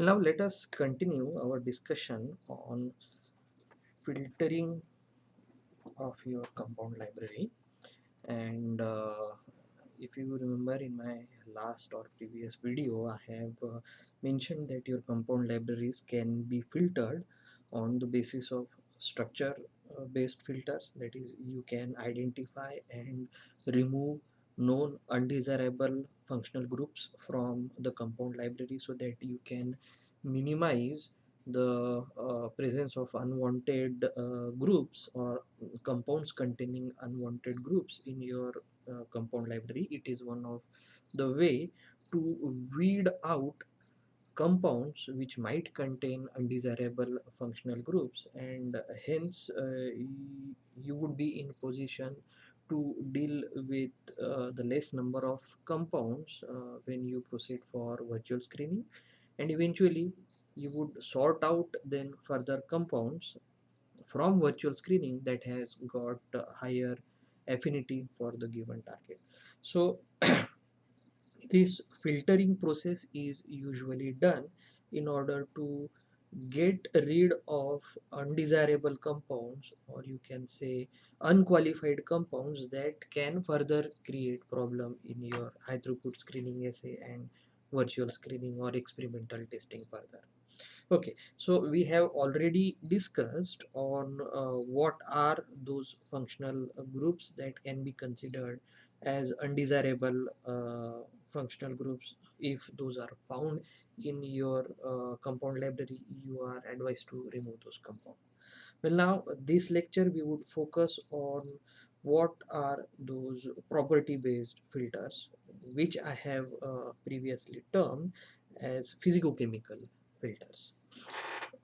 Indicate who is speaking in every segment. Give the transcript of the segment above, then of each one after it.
Speaker 1: Now let us continue our discussion on filtering of your compound library. And if you remember, in my last or previous video I have mentioned that your compound libraries can be filtered on the basis of structure based filters. That is, you can identify and remove known undesirable functional groups from the compound library so that you can minimize the presence of unwanted groups or compounds containing unwanted groups in your compound library. It is one of the way to weed out compounds which might contain undesirable functional groups, and hence you would be in position to deal with the less number of compounds when you proceed for virtual screening, and eventually you would sort out then further compounds from virtual screening that has got higher affinity for the given target. So this filtering process is usually done in order to get rid of undesirable compounds, or you can say unqualified compounds, that can further create problem in your high throughput screening assay and virtual screening or experimental testing further. Okay, so we have already discussed on what are those functional groups that can be considered as undesirable functional groups. If those are found in your compound library, you are advised to remove those compounds. Well, now this lecture we would focus on what are those property based filters, which I have previously termed as physicochemical filters.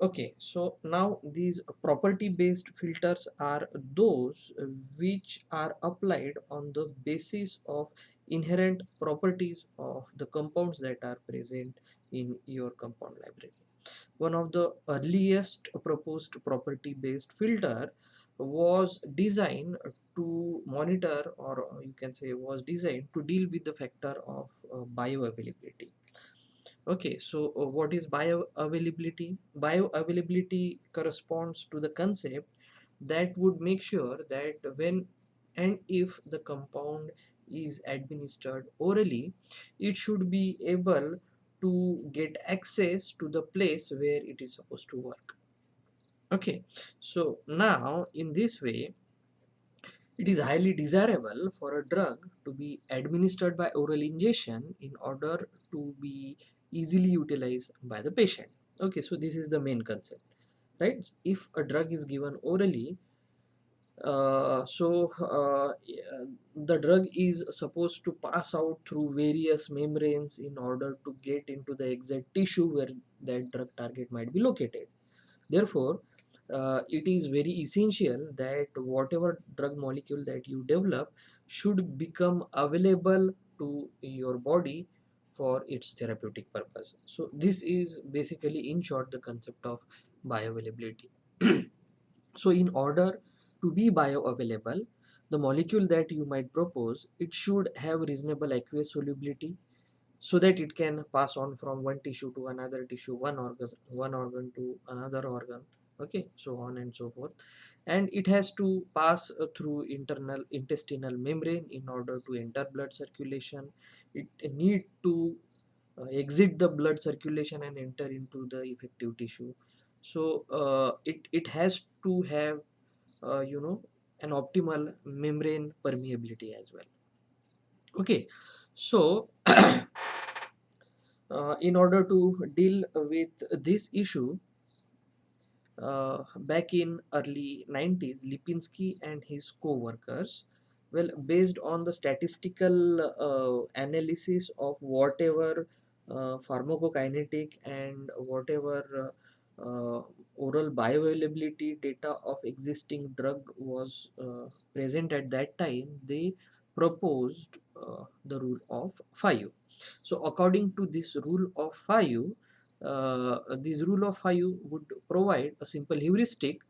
Speaker 1: Okay, so now these property based filters are those which are applied on the basis of inherent properties of the compounds that are present in your compound library. One of the earliest proposed property based filter was designed to monitor, or you can say was designed to deal with the factor of bioavailability. Okay, so what is bioavailability? Bioavailability corresponds to the concept that would make sure that when and if the compound is administered orally, it should be able to get access to the place where it is supposed to work. Okay, so now in this way, it is highly desirable for a drug to be administered by oral ingestion in order to be easily utilized by the patient. Okay, so this is the main concept, right? If a drug is given orally, the drug is supposed to pass out through various membranes in order to get into the exact tissue where that drug target might be located. Therefore, it is very essential that whatever drug molecule that you develop should become available to your body for its therapeutic purpose. So this is basically, in short, the concept of bioavailability. So in order to be bioavailable, the molecule that you might propose, it should have reasonable aqueous solubility so that it can pass on from one tissue to another tissue, one organ to another organ, okay, so on and so forth. And it has to pass through internal intestinal membrane in order to enter blood circulation. It need to exit the blood circulation and enter into the effective tissue. So it has to have an optimal membrane permeability as well. Okay, so in order to deal with this issue, back in early 90s, Lipinski and his co-workers, well, based on the statistical analysis of whatever pharmacokinetic and whatever oral bioavailability data of existing drug was present at that time, they proposed the rule of 5. So according to this rule of 5, this rule of 5 would provide a simple heuristic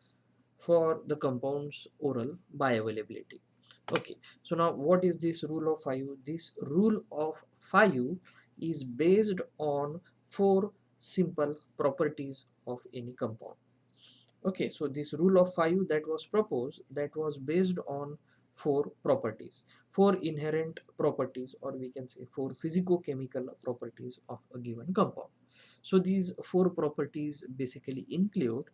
Speaker 1: for the compound's oral bioavailability. Okay, so now what is this rule of 5? This rule of 5 is based on 4 simple properties of any compound. Okay, so this rule of 5 that was proposed, that was based on four properties, four inherent properties, or we can say four physicochemical properties of a given compound. So these four properties basically include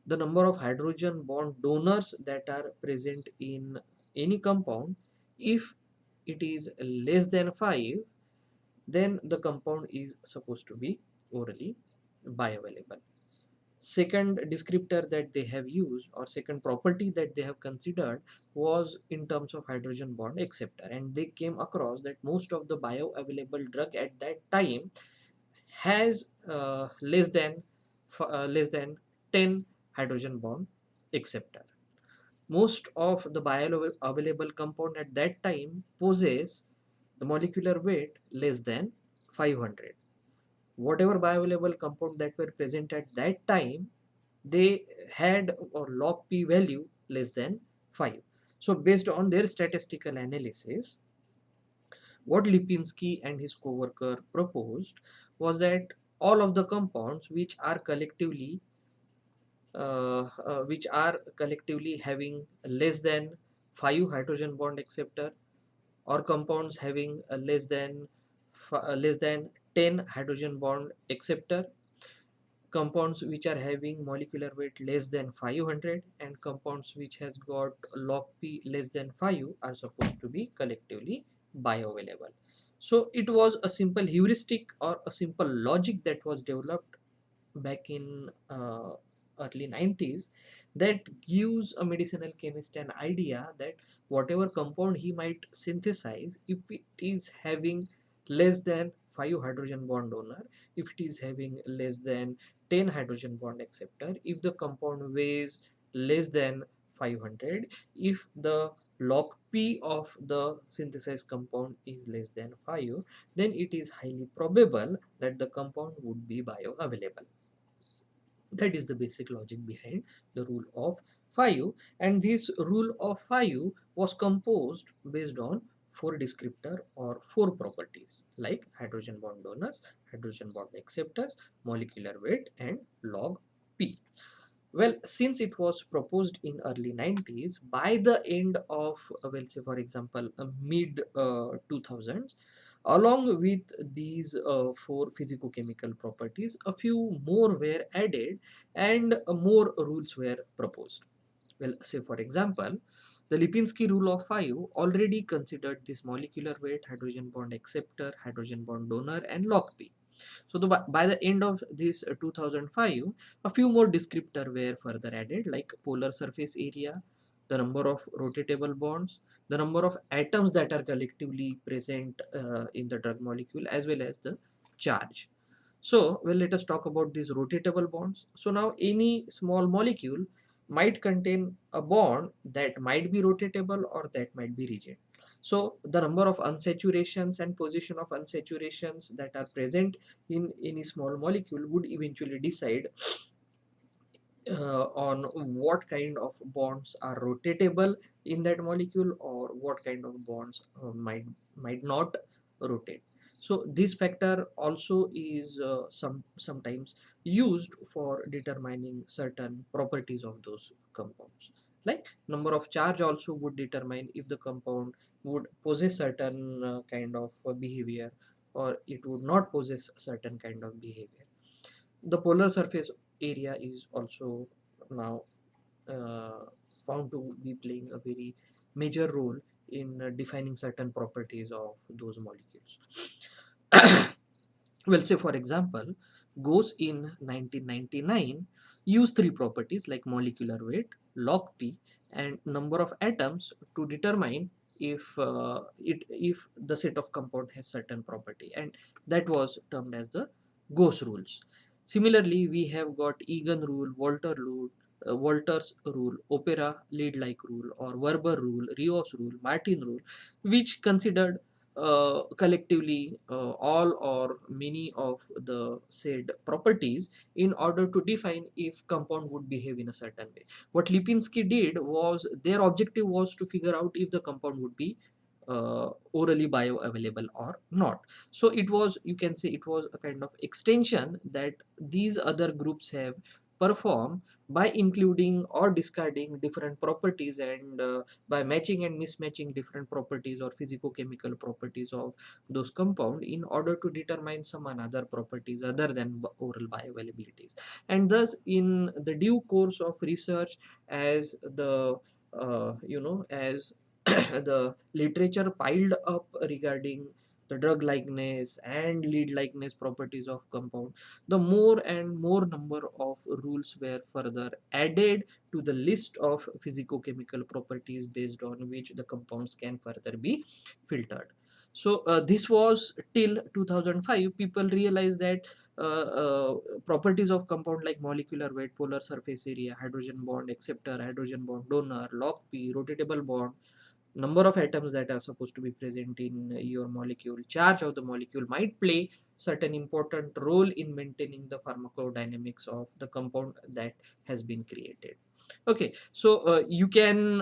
Speaker 1: the number of hydrogen bond donors that are present in any compound. If it is less than 5, then the compound is supposed to be orally bioavailable. Second descriptor that they have used, or second property that they have considered, was in terms of hydrogen bond acceptor, and they came across that most of the bioavailable drug at that time has less than 10 hydrogen bond acceptor. Most of the bioavailable compound at that time possess the molecular weight less than 500. Whatever bioavailable compound that were present at that time, they had a log p value less than 5. So based on their statistical analysis, what Lipinski and his co-worker proposed was that all of the compounds which are collectively having less than 5 hydrogen bond acceptor, or compounds having less than 10 hydrogen bond acceptor, compounds which are having molecular weight less than 500, and compounds which has got log p less than 5 are supposed to be collectively bioavailable. So it was a simple heuristic or a simple logic that was developed back in early 90s, that gives a medicinal chemist an idea that whatever compound he might synthesize, if it is having less than 5 hydrogen bond donor, if it is having less than 10 hydrogen bond acceptor, if the compound weighs less than 500, if the log p of the synthesized compound is less than 5, then it is highly probable that the compound would be bioavailable. That is the basic logic behind the rule of 5, and this rule of 5 was composed based on four descriptor or four properties like hydrogen bond donors, hydrogen bond acceptors, molecular weight, and log p. Well, since it was proposed in early 90s, by the end of, well, say for example, mid 2000s, along with these four physicochemical properties, a few more were added, and more rules were proposed. Well, say for example, the Lipinski rule of 5 already considered this molecular weight, hydrogen bond acceptor, hydrogen bond donor, and log p. So by the end of this 2005, a few more descriptor were further added, like polar surface area, the number of rotatable bonds, the number of atoms that are collectively present in the drug molecule, as well as the charge. So, well, let us talk about these rotatable bonds. So now any small molecule might contain a bond that might be rotatable or that might be rigid. So the number of unsaturations and position of unsaturations that are present in any small molecule would eventually decide on what kind of bonds are rotatable in that molecule, or what kind of bonds might not rotate. So this factor also is sometimes used for determining certain properties of those compounds, like number of charge also would determine if the compound would possess certain kind of behavior, or it would not possess certain kind of behavior. The polar surface area is also now uh, found to be playing a very major role in defining certain properties of those molecules. Well, say for example, Gauss in 1999 used three properties like molecular weight, log p, and number of atoms to determine if the set of compound has certain property, and that was termed as the Gauss rules. Similarly, we have got Egan rule, Walter's rule, Opera lead-like rule, or Werber rule, Rios rule, Martin rule, which considered collectively all or many of the said properties in order to define if compound would behave in a certain way. What Lipinski did was, their objective was to figure out if the compound would be orally bioavailable or not. So it was, you can say, it was a kind of extension that these other groups have performed by including or discarding different properties, and by matching and mismatching different properties or physicochemical properties of those compound in order to determine some another properties other than oral bioavailabilities. And thus, in the due course of research, as the as the literature piled up regarding the drug likeness and lead likeness properties of compound, the more and more number of rules were further added to the list of physicochemical properties based on which the compounds can further be filtered. So this was till 2005. People realized that properties of compound like molecular weight, polar surface area, hydrogen bond acceptor, hydrogen bond donor, log p, rotatable bond, number of atoms that are supposed to be present in your molecule, charge of the molecule, might play certain important role in maintaining the pharmacodynamics of the compound that has been created. Okay, so you can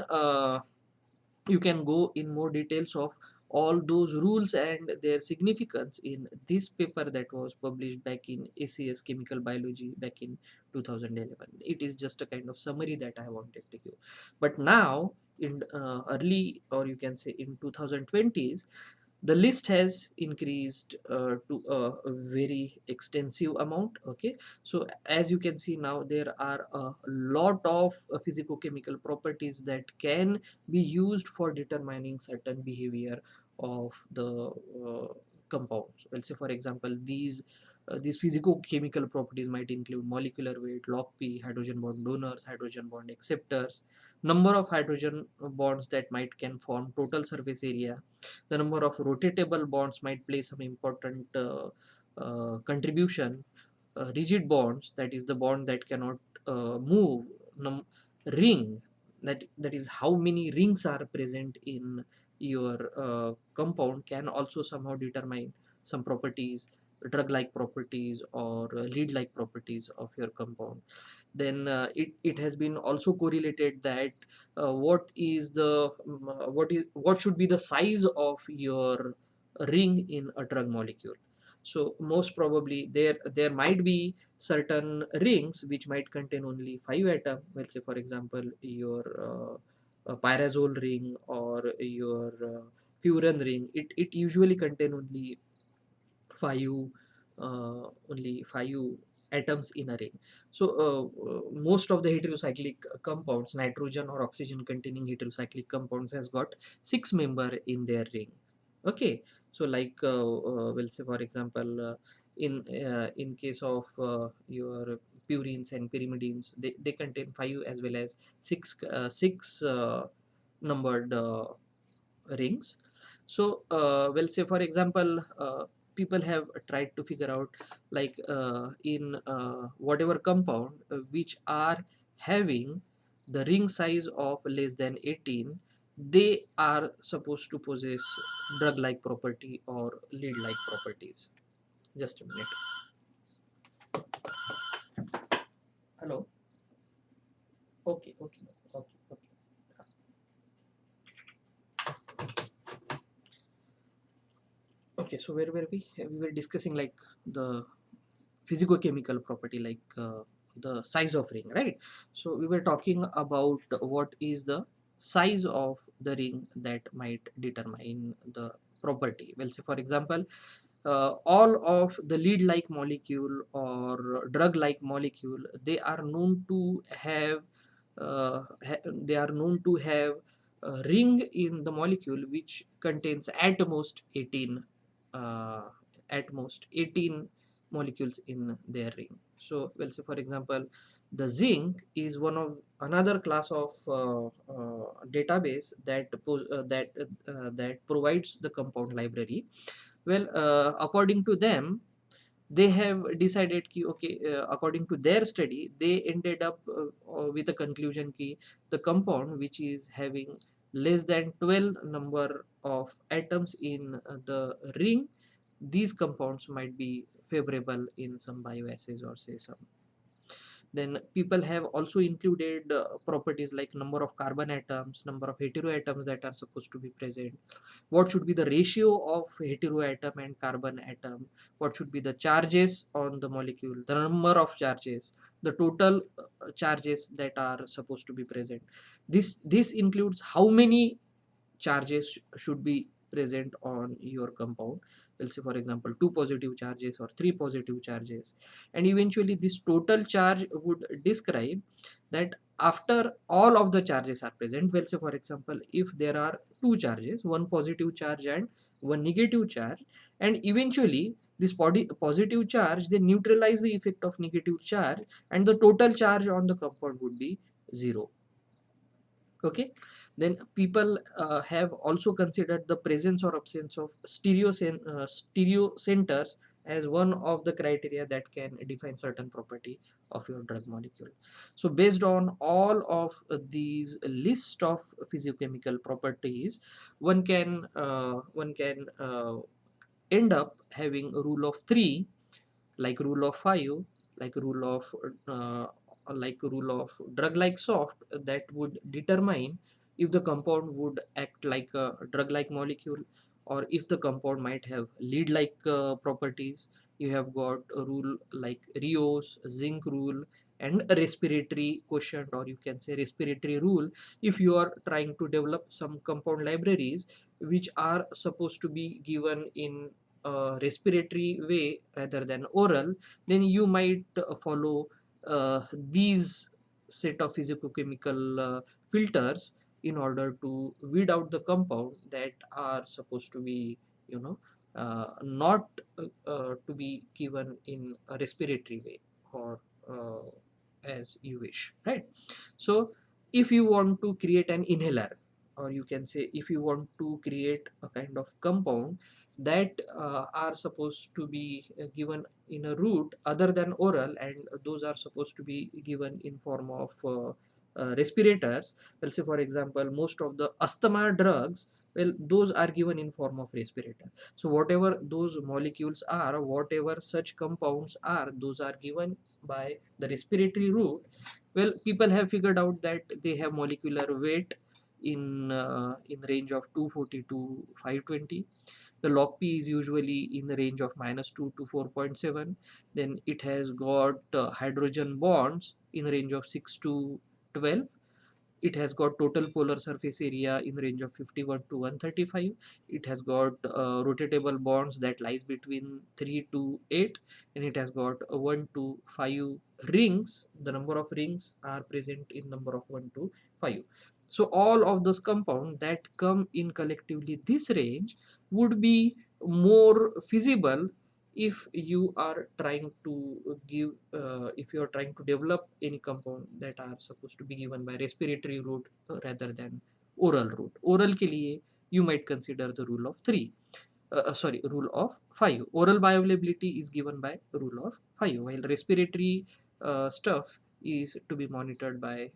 Speaker 1: go in more details of all those rules and their significance in this paper that was published back in ACS Chemical Biology back in 2011. It is just a kind of summary that I wanted to give. But now, in early, or you can say in 2020s, the list has increased to a very extensive amount. Okay, so as you can see now, there are a lot of physicochemical properties that can be used for determining certain behavior of the compounds. Well, say for example, these physicochemical properties might include molecular weight, log p, hydrogen bond donors, hydrogen bond acceptors, number of hydrogen bonds that might can form total surface area, the number of rotatable bonds might play some important contribution, rigid bonds, that is the bond that cannot move, ring, that is how many rings are present in your compound, can also somehow determine some properties, drug like properties or lead like properties of your compound. Then it has been also correlated that what should be the size of your ring in a drug molecule. So most probably there might be certain rings which might contain only 5 atoms. Let's say for example your pyrazole ring or your furan ring, it usually contain five only 5 atoms in a ring. So most of the heterocyclic compounds, nitrogen or oxygen containing heterocyclic compounds, has got 6 member in their ring. Okay, so like we'll say for example in case of your purines and pyrimidines, they contain 5 as well as 6 numbered rings. So well, say for example, people have tried to figure out, like in whatever compound which are having the ring size of less than 18, they are supposed to possess drug like property or lead like properties. Just a minute. Hello. Okay, okay, okay, okay. Okay, so where were we? We were discussing like the physicochemical property, like the size of ring, right? So we were talking about what is the size of the ring that might determine the property. Well, say for example, all of the lead like molecule or drug like molecule, they are known to have they are known to have a ring in the molecule which contains at most 18 uh, at most 18 molecules in their ring. So we'll say for example, the zinc is one of another class of database that provides the compound library. Well, according to them, they have decided ki okay, according to their study, they ended up with a conclusion ki the compound which is having less than 12 number of atoms in the ring, these compounds might be favorable in some bioassays or say some Then people have also included properties like number of carbon atoms, number of heteroatoms that are supposed to be present, what should be the ratio of heteroatom and carbon atom, what should be the charges on the molecule, the number of charges, the total charges that are supposed to be present. This includes how many charges should be present on your compound. We'll say for example 2 positive charges or 3 positive charges, and eventually this total charge would describe that after all of the charges are present. We'll say for example if there are two charges, one positive charge and one negative charge, and eventually this positive charge they neutralize the effect of negative charge, and the total charge on the compound would be 0. Okay, then people have also considered the presence or absence of stereo centers as one of the criteria that can define certain property of your drug molecule. So based on all of these list of physiochemical properties, one can end up having a rule of 3, like rule of 5, like rule of uh, rule of drug like soft, that would determine if the compound would act like a drug like molecule, or if the compound might have lead like properties. You have got a rule like Rios zinc rule and a respiratory quotient, or you can say respiratory rule, if you are trying to develop some compound libraries which are supposed to be given in respiratory way rather than oral, then you might follow these set of physicochemical filters in order to weed out the compound that are supposed to be, you know, not to be given in a respiratory way, or as you wish, right? So if you want to create an inhaler, or you can say if you want to create a kind of compound that are supposed to be given in a route other than oral, and those are supposed to be given in form of respirators. Well, say for example most of the asthma drugs, well, those are given in form of respirator. So whatever those molecules are, whatever such compounds are, those are given by the respiratory route. Well, people have figured out that they have molecular weight in range of 240 to 520. The log P is usually in the range of -2 to 4.7. Then it has got hydrogen bonds in the range of 6 to 12. It has got total polar surface area in the range of 51 to 135. It has got rotatable bonds that lies between 3 to 8, and it has got 1 to 5 rings. The number of rings are present in number of 1 to 5. So all of those compounds that come in collectively this range would be more feasible if you are trying to if you are trying to develop any compound that are supposed to be given by respiratory route rather than oral route. Oral के लिए you might consider the rule of 3, sorry, rule of 5. Oral bioavailability is given by rule of 5, while respiratory stuff is to be monitored by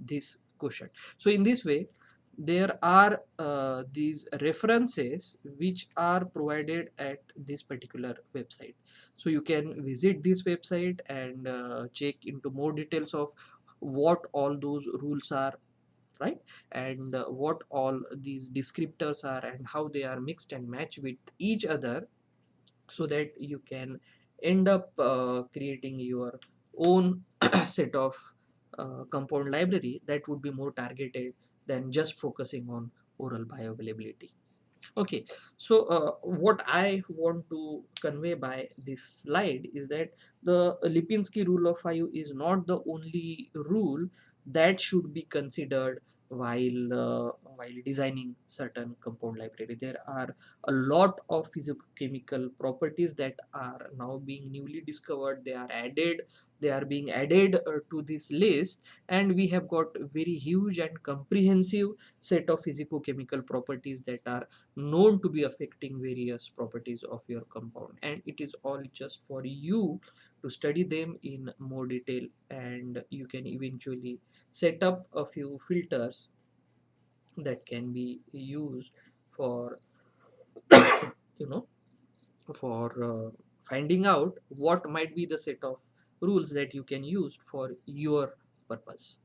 Speaker 1: this quotient. So in this way there are these references which are provided at this particular website. So you can visit this website and check into more details of what all those rules are, right? And what all these descriptors are and how they are mixed and matched with each other, so that you can end up creating your own set of compound library that would be more targeted than just focusing on oral bioavailability. Okay, so what I want to convey by this slide is that the Lipinski rule of 5 is not the only rule that should be considered while designing certain compound library. There are a lot of physicochemical properties that are now being newly discovered. They are being added to this list, and we have got very huge and comprehensive set of physicochemical properties that are known to be affecting various properties of your compound, and it is all just for you to study them in more detail, and you can eventually set up a few filters that can be used for you know for finding out what might be the set of rules that you can use for your purpose,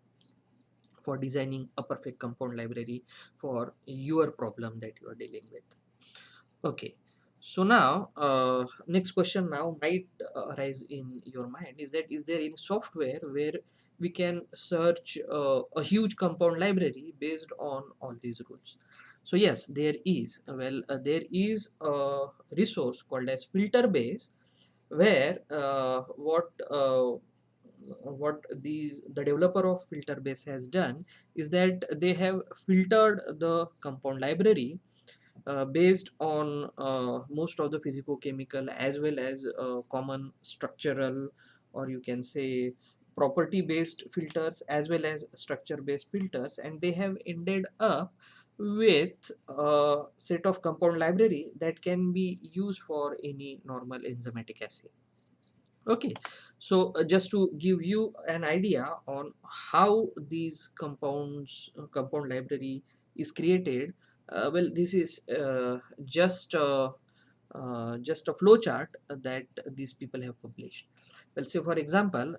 Speaker 1: for designing a perfect compound library for your problem that you are dealing with. Okay, so now next question now might arise in your mind is that, is there any software where we can search a huge compound library based on all these rules? So yes, there is. Well, there is a resource called as filterbase, where what the developer of filterbase has done is that they have filtered the compound library based on most of the physicochemical as well as common structural, or you can say property based filters as well as structure based filters, and they have ended up with a set of compound library that can be used for any normal enzymatic assay. Okay, so just to give you an idea on how these compound library is created, well, this is just a flow chart that these people have published. Well, say for example,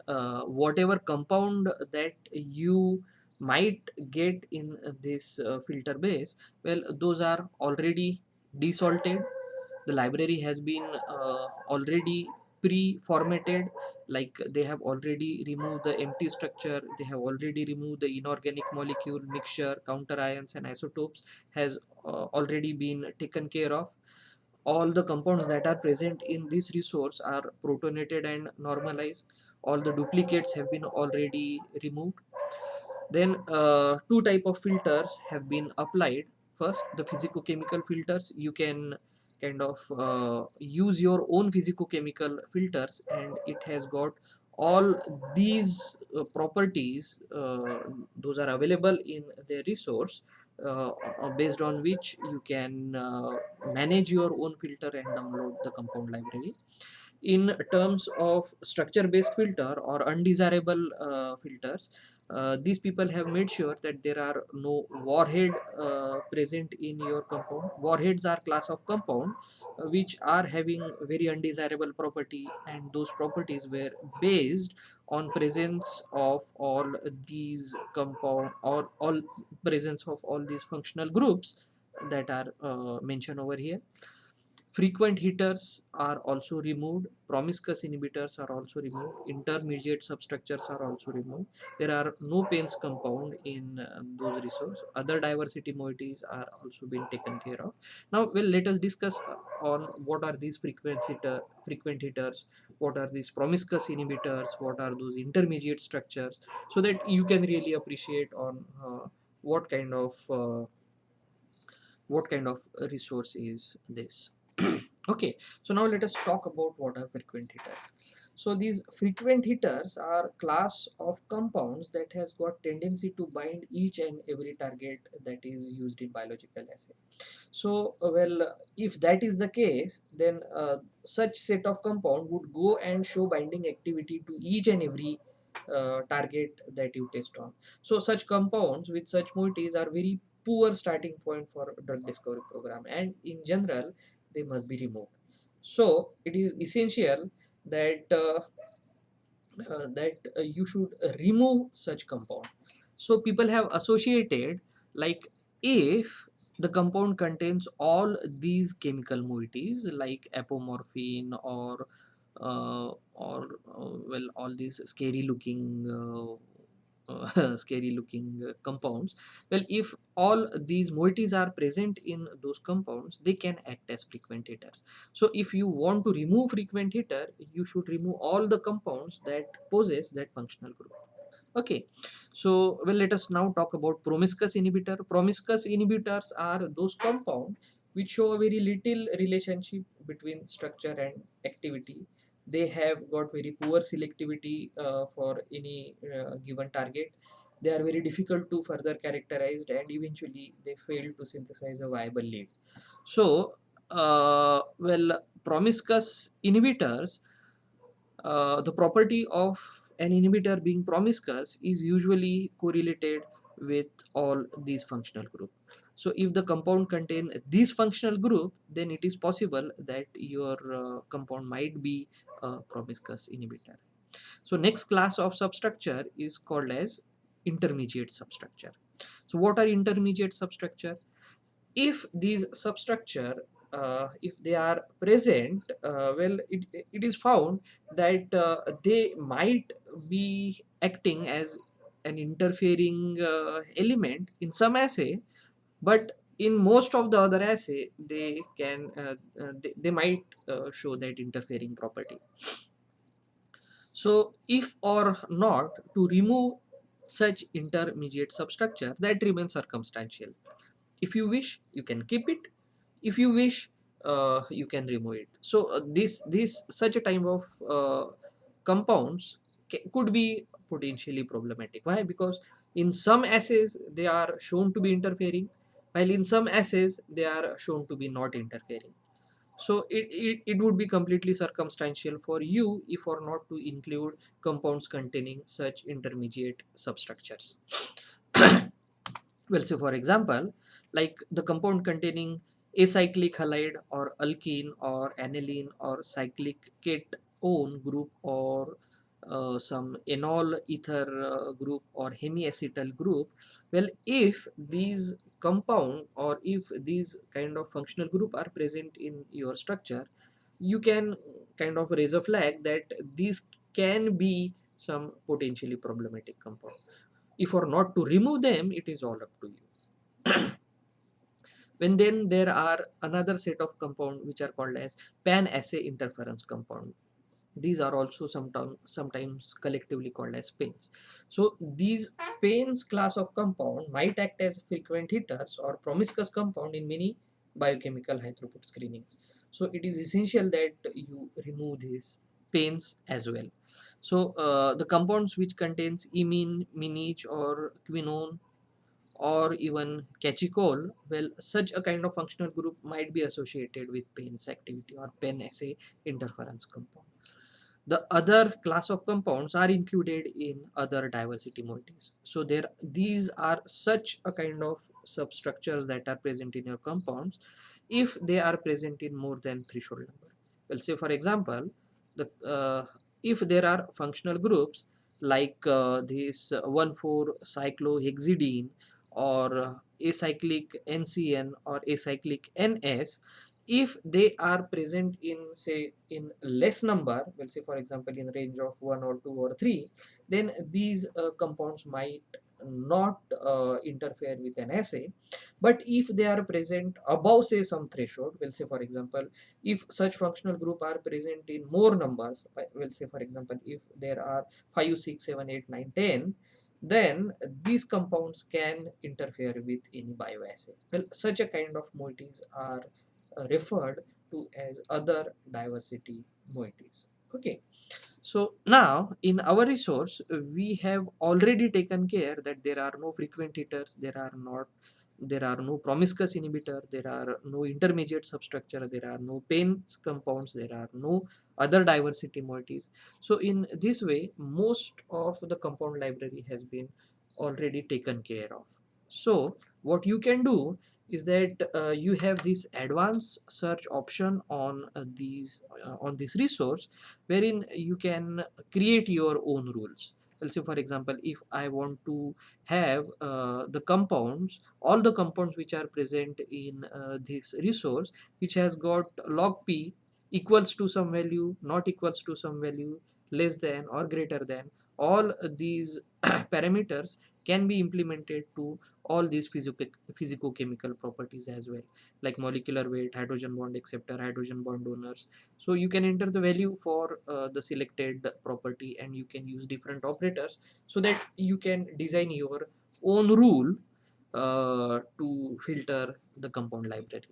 Speaker 1: whatever compound that you might get in this filter base, well, those are already desalted. The library has been already pre-formatted, like they have already removed the empty structure, they have already removed the inorganic molecule mixture, counter ions and isotopes has already been taken care of. All the compounds that are present in this resource are protonated and normalized. All the duplicates have been already removed. Then two type of filters have been applied. First, the physicochemical filters. You can kind of use your own physicochemical filters, and it has got all these properties. Those are available in the resource, based on which you can manage your own filter and download the compound library. In terms of structure based filter or undesirable filters, these people have made sure that there are no warhead present in your compound. Warheads are class of compound which are having very undesirable property, and those properties were based on presence of all these compound or all presence of all these functional groups that are mentioned over here. Frequent hitters are also removed, promiscuous inhibitors are also removed, intermediate substructures are also removed. There are no paints compound in those resources. Other diversity moieties are also being taken care of. Now, well, let us discuss on what are these frequent hitters, what are these promiscuous inhibitors, what are those intermediate structures, so that you can really appreciate on what kind of resource is this. Okay, so now let us talk about what are frequent hitters. So these frequent hitters are class of compounds that has got tendency to bind each and every target that is used in biological assay. So well, if that is the case, then such set of compound would go and show binding activity to each and every target that you test on. So such compounds with such moieties are very poor starting point for drug discovery program, and in general they must be removed. So it is essential that you should remove such compound. So people have associated, like, if the compound contains all these chemical moieties like apomorphine or well, all these scary looking scary looking compounds, well, if all these moieties are present in those compounds, they can act as frequent hitters. So if you want to remove frequent hitter, you should remove all the compounds that possess that functional group. Okay, so well, let us now talk about promiscuous inhibitor. Promiscuous inhibitors are those compounds which show a very little relationship between structure and activity. They have got very poor selectivity for any given target. They are very difficult to further characterize, and eventually they fail to synthesize a viable lead. So, well, promiscuous inhibitors, the property of an inhibitor being promiscuous is usually correlated with all these functional group. So if the compound contain this functional group, then it is possible that your compound might be a promiscuous inhibitor. So next class of substructure is called as intermediate substructure. So what are intermediate substructure? If these substructure, if they are present, it is found that they might be acting as an interfering element in some assay, but in most of the other assay they can they might show that interfering property. So if or not to remove such intermediate substructure, that remains circumstantial. If you wish, you can keep it. If you wish, you can remove it. So this such a type of compounds could be potentially problematic. Why? Because in some assays they are shown to be interfering, while in some assays they are shown to be not interfering. So it would be completely circumstantial for you if or not to include compounds containing such intermediate substructures. Well, say for example, like the compound containing acyclic halide or alkene or aniline or cyclic ketone group or some enol ether group or hemiacetal group. Well, if these compound or if these kind of functional group are present in your structure, you can kind of raise a flag that these can be some potentially problematic compound. If or not to remove them, it is all up to you. When then there are another set of compound which are called as pan assay interference compound. These are also sometimes collectively called as pains. So these pains class of compound might act as frequent hitters or promiscuous compound in many biochemical high throughput screenings. So it is essential that you remove these pains as well. So the compounds which contains imine, minage or quinone or even catechol, well, such a kind of functional group might be associated with PAINS activity or PAIN assay interference compound. The other class of compounds are included in other diversity moieties. So there, these are such a kind of substructures that are present in your compounds if they are present in more than threshold number. Well, say for example, the if there are functional groups like this 1,4-cyclohexidine or acyclic NCN or acyclic NS, if they are present in say in less number, we'll say for example in range of 1 or 2 or 3, then these compounds might not interfere with an assay. But if they are present above say some threshold, we'll say for example if such functional group are present in more numbers, we'll say for example if there are 5, 6, 7, 8, 9, 10, then these compounds can interfere with any bioassay. Well, such a kind of moieties are referred to as other diversity moieties. Okay, so now in our resource we have already taken care that there are no frequent hitters, there are no promiscuous inhibitor, there are no intermediate substructure, there are no pain compounds, there are no other diversity moieties. So in this way most of the compound library has been already taken care of. So what you can do is that you have this advanced search option on this resource, wherein you can create your own rules. Well, say for example if I want to have the compounds, all the compounds which are present in this resource, which has got log p equals to some value, not equals to some value, less than or greater than, all these parameters can be implemented to all these physicochemical properties as well, like molecular weight, hydrogen bond acceptor, hydrogen bond donors. So you can enter the value for the selected property and you can use different operators so that you can design your own rule to filter the compound library.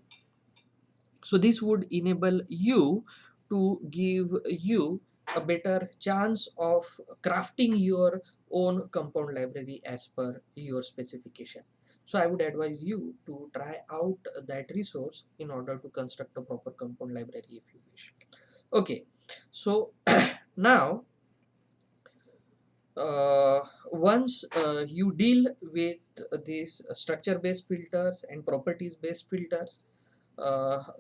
Speaker 1: So this would enable you to give you a better chance of crafting your own compound library as per your specification. So I would advise you to try out that resource in order to construct a proper compound library if you wish. Okay, so now once you deal with these structure based filters and properties based filters,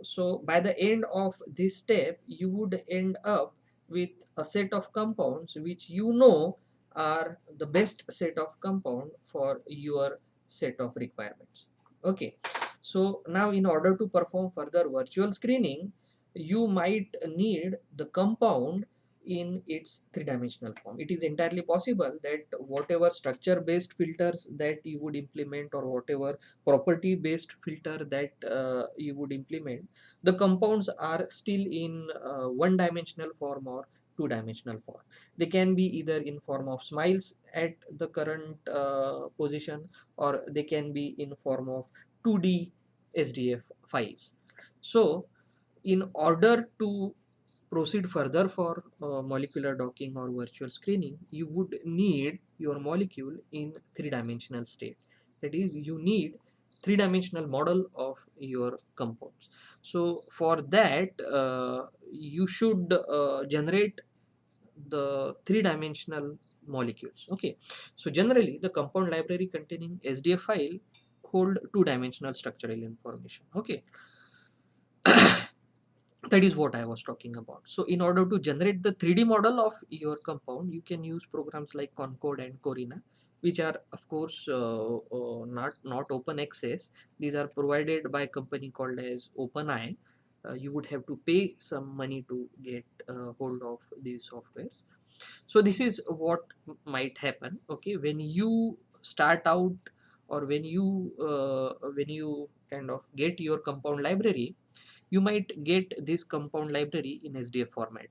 Speaker 1: so by the end of this step you would end up with a set of compounds which you know are the best set of compound for your set of requirements. Okay, so now in order to perform further virtual screening, you might need the compound in its three-dimensional form. It is entirely possible that whatever structure-based filters that you would implement, or whatever property-based filter that you would implement, the compounds are still in one-dimensional form or two-dimensional form. They can be either in form of smiles at the current position, or they can be in form of 2D SDF files. So in order to proceed further for molecular docking or virtual screening, you would need your molecule in three-dimensional state. That is, you need three-dimensional model of your compounds. So for that, you should generate the three-dimensional molecules. Okay, so generally the compound library containing SDF file hold two-dimensional structural information. Okay, that is what I was talking about. So in order to generate the 3D model of your compound, you can use programs like Concorde and Corina, which are of course not open access. These are provided by a company called as OpenEye. You would have to pay some money to get hold of these softwares. So this is what might happen. Okay, when you start out, or when you kind of get your compound library, you might get this compound library in SDF format.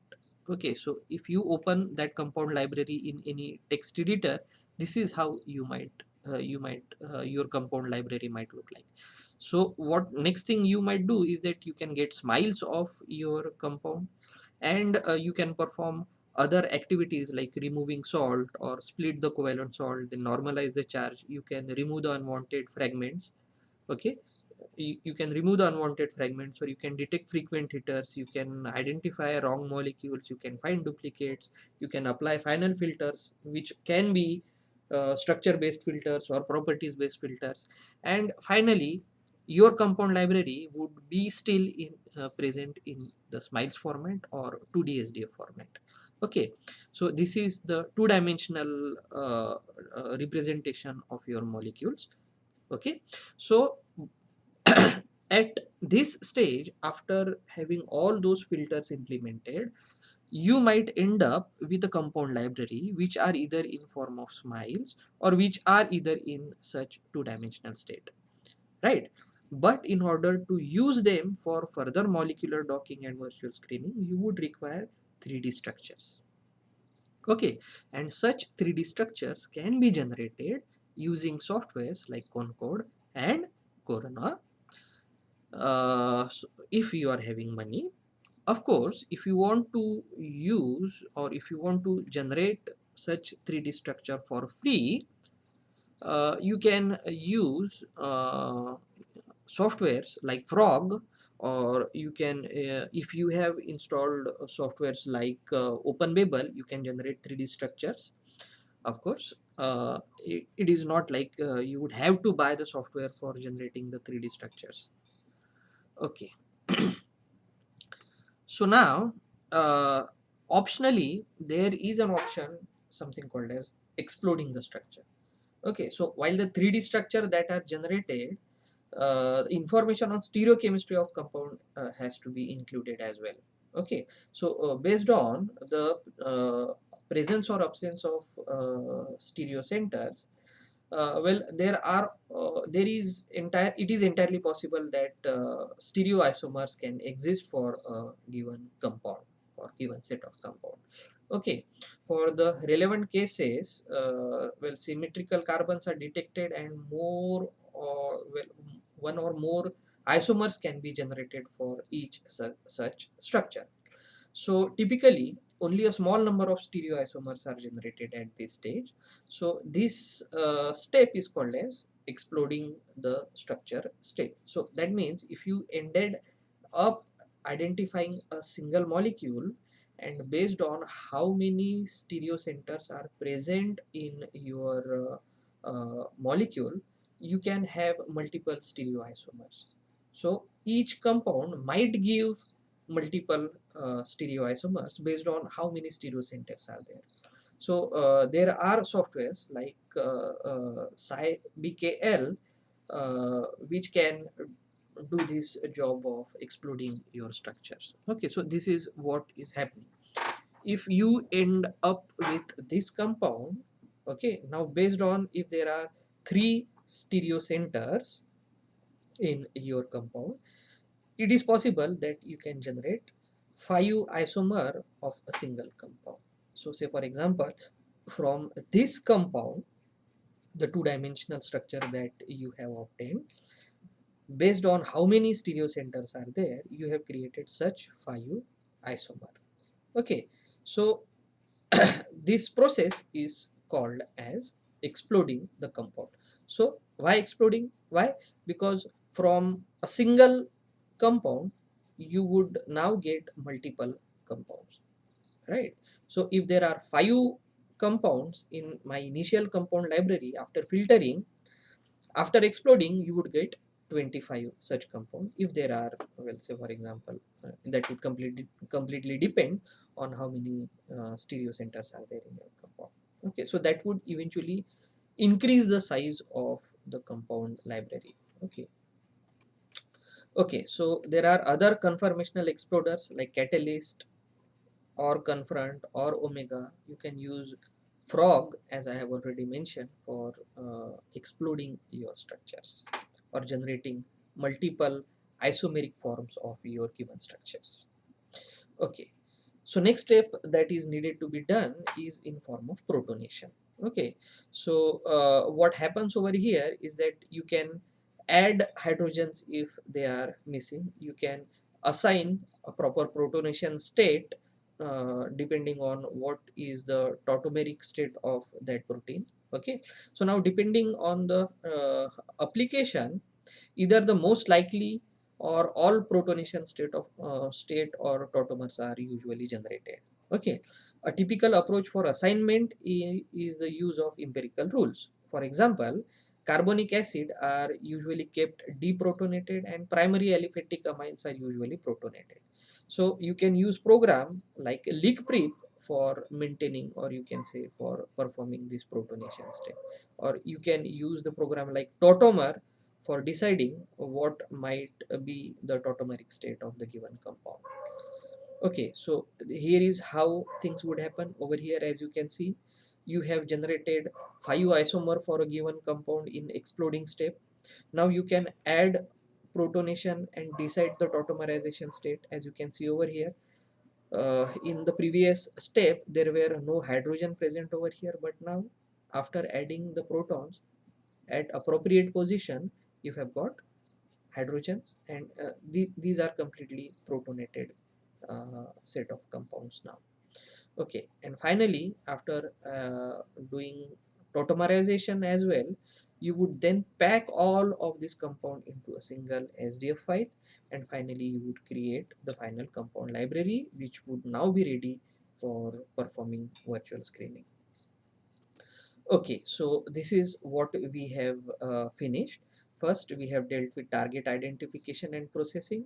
Speaker 1: Okay, so if you open that compound library in any text editor, this is how your compound library might look like. So what next thing you might do is that you can get smiles of your compound, and you can perform other activities like removing salt, or split the covalent salt, then normalize the charge. You can remove the unwanted fragments. Okay, you can remove the unwanted fragments, or you can detect frequent hitters, you can identify wrong molecules, you can find duplicates, you can apply final filters, which can be structure based filters or properties based filters, and finally your compound library would be still in present in the smiles format or 2D SDF format. Okay, so this is the two-dimensional representation of your molecules. Okay, so at this stage, after having all those filters implemented, you might end up with a compound library which are either in form of smiles, or which are either in such two-dimensional state, right? But in order to use them for further molecular docking and virtual screening, you would require 3D structures. Okay, and such 3D structures can be generated using softwares like Concorde and Corona. So if you are having money, of course, if you want to use, or if you want to generate such 3D structure for free, you can use softwares like Frog, or you can if you have installed softwares like OpenBabel, you can generate 3D structures. Of course, it is not like you would have to buy the software for generating the 3D structures. Okay, so now optionally there is an option, something called as exploding the structure. Okay, so while the 3D structure that are generated, information on stereochemistry of compound has to be included as well. Okay, so based on the presence or absence of stereo centers, there is entire it is entirely possible that stereoisomers can exist for a given compound or given set of compound. Okay, for the relevant cases, symmetrical carbons are detected, and more or one or more isomers can be generated for each such structure. So typically only a small number of stereoisomers are generated at this stage. So this step is called as exploding the structure step. So that means if you ended up identifying a single molecule, and based on how many stereo centers are present in your molecule, you can have multiple stereoisomers. So each compound might give multiple stereoisomers based on how many stereocenters are there. So there are softwares like BKL which can do this job of exploding your structures. Okay, so this is what is happening. If you end up with this compound, okay, now based on if there are 3 stereocenters in your compound, it is possible that you can generate 5 isomer of a single compound. So say for example, from this compound, the two-dimensional structure that you have obtained, based on how many stereocenters are there, you have created such 5 isomer. Okay, so this process is called as exploding the compound. So why exploding? Why? Because from a single compound you would now get multiple compounds, right? So if there are 5 compounds in my initial compound library, after filtering, after exploding, you would get 25 such compound. If there are, well, say for example, that would completely depend on how many stereocenters are there in your compound. Okay, so that would eventually increase the size of the compound library. Okay. Okay, so there are other conformational exploders like catalyst or confront or omega. You can use frog, as I have already mentioned, for exploding your structures or generating multiple isomeric forms of your given structures. Okay, so next step that is needed to be done is in form of protonation. Okay, so what happens over here is that you can add hydrogens if they are missing. You can assign a proper protonation state depending on what is the tautomeric state of that protein. Okay, so now depending on the application, either the most likely or all protonation state or tautomers are usually generated. Okay, a typical approach for assignment is the use of empirical rules. For example, carbonic acid are usually kept deprotonated and primary aliphatic amines are usually protonated. So you can use program like leakprep for maintaining, or you can say for performing this protonation step, or you can use the program like tautomer for deciding what might be the tautomeric state of the given compound. Okay, so here is how things would happen. Over here, as you can see, you have generated 5 isomer for a given compound in exploding step. Now you can add protonation and decide the tautomerization state. As you can see over here, in the previous step there were no hydrogen present over here, but now after adding the protons at appropriate position, you have got hydrogens, and these are completely protonated set of compounds now. Okay, and finally after doing tautomerization as well, you would then pack all of this compound into a single SDF file, and finally you would create the final compound library, which would now be ready for performing virtual screening. Okay, so this is what we have finished. First, we have dealt with target identification and processing.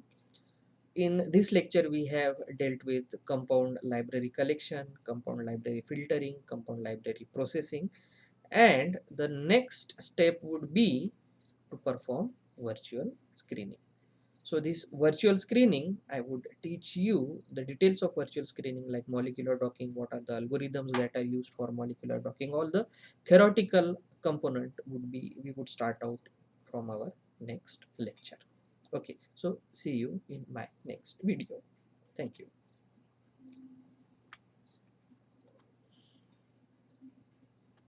Speaker 1: In this lecture, we have dealt with compound library collection, compound library filtering, compound library processing, and the next step would be to perform virtual screening. So this virtual screening, I would teach you the details of virtual screening like molecular docking, what are the algorithms that are used for molecular docking. All the theoretical component would be, we would start out from our next lecture. Okay, so see you in my next video. Thank you.